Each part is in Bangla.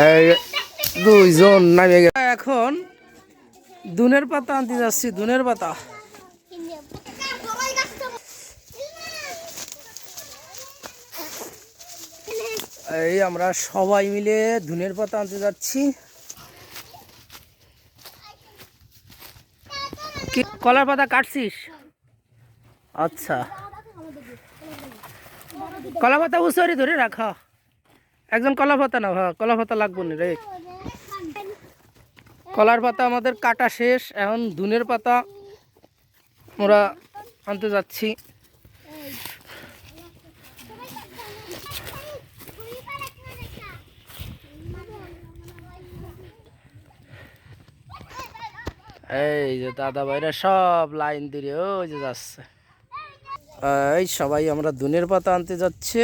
এই দুইজন নামে গেছে। এখন দুনের পাতা আনতে যাচ্ছি, দুনের পাতা। এই আমরা সবাই মিলে ধুনের পাতা আনতে যাচ্ছি। কি কলার পাতা কাটছিস? আচ্ছা, কলা পাতা উসরি ধরে রাখা। একজন কলা পাতা না, কলা পাতা লাগবো না রে। কলার পাতা আমাদের কাটা শেষ, এখন ধুনের পাতা আমরা আনতে যাচ্ছি। এই যে দাদা ভাইরা সব লাইন দিয়ে ওই যে যাচ্ছে। এই সবাই আমরা ধুনের পাতা আনতে যাচ্ছে।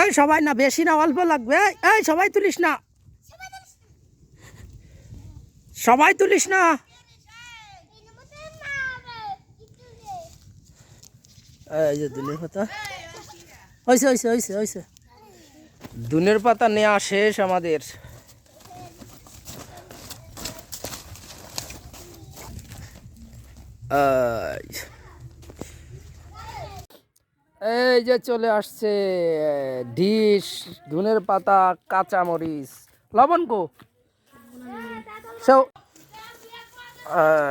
এই সবাই না, বেশি না, অল্প লাগবে। এই সবাই তুলিস না, সবাই তুলিস না। এই যে ধুনের পাতা হয়েছে হয়েছে হয়েছে হয়েছে। ধুনের পাতা নেওয়া শেষ আমাদের। এই যে চলে আসছে ডিশ, ধুনের পাতা, কাঁচা মরিচ, লবণ কো সব।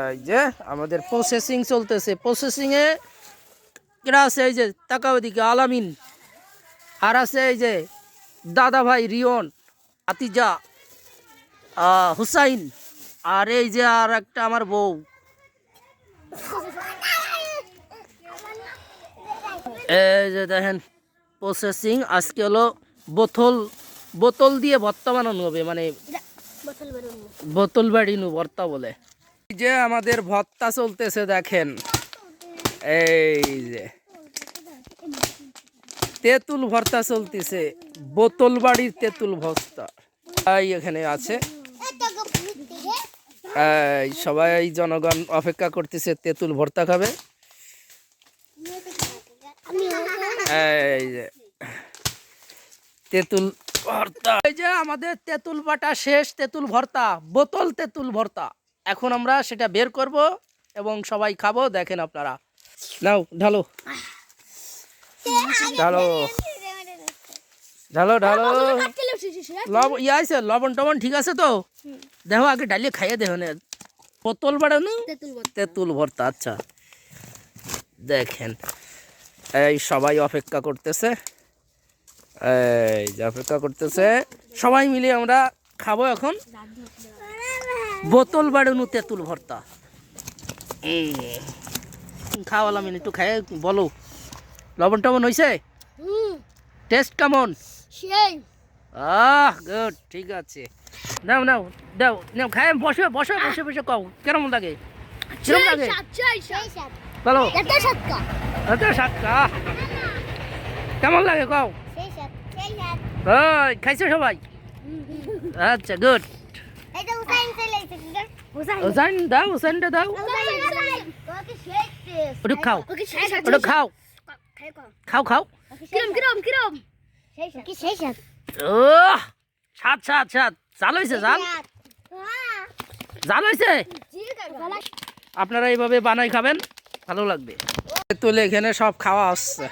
এই যে আমাদের প্রসেসিং চলতেছে। প্রসেসিংয়ে কেরা আছে? এই যে তাকাও দিকে, আলামিন, আর আছে এই যে দাদা ভাই রিয়ন, আতিজা, হুসাইন, আর এই যে আর একটা আমার বউ। এই যে দেখেন প্রসেসিং আজকে হলো বোতল দিয়ে ভর্তা বানানো হবে, মানে বোতল বাড়িনু ভর্তা বলে। এই যে আমাদের ভর্তা চলতেছে দেখেন। এই যে তেঁতুল ভর্তা চলতেছে, বোতল বাড়ির তেঁতুল ভর্তা। এই এখানে আছে। সবাই জনগণ অপেক্ষা করতেছে, তেঁতুল ভর্তা খাবে। এই যে তেঁতুল ভর্তা, এই যে আমাদের তেঁতুল বাটা শেষ, তেঁতুল ভর্তা, বোতল তেঁতুল ভর্তা। এখন আমরা সেটা বের করব এবং সবাই খাবো। দেখেন আপনারা, নাও ঢালো ঢালো ঢালো ঢালো। লবণ টবণ ঠিক আছে তো? দেখো আগে ডালিয়ে খাইয়ে দেখো না। বোতল বাড়ানো তেঁতুল ভর্তা। আচ্ছা দেখেন, এই সবাই অপেক্ষা করতেছে, এই যে অপেক্ষা করতেছে। সবাই মিলে আমরা খাবো এখন বোতল বাড়ানো তেঁতুল ভর্তা। খাওয়ালাম একটু, খাইয়ে বলো লবণ টবণ হয়েছে? টেস্ট কেমন? গুড, ঠিক আছে। নাও নাও দাও, নাও খাই। বসে বসে বসে বসে কও কেমন লাগে, কিরম লাগে বলো। কেমন লাগে কও? খাইছো সবাই? আচ্ছা গুড। হুসাইন দাও, হুসাইনটা দাও। ওটা খাও, ওটা খাও, খাও খাও। সাত সাত সাত জাল হয়েছে, জাল জাল হয়েছে। আপনারা এইভাবে বানাই খাবেন, ভালো লাগবে। তুলে এখানে সব খাওয়া হচ্ছে।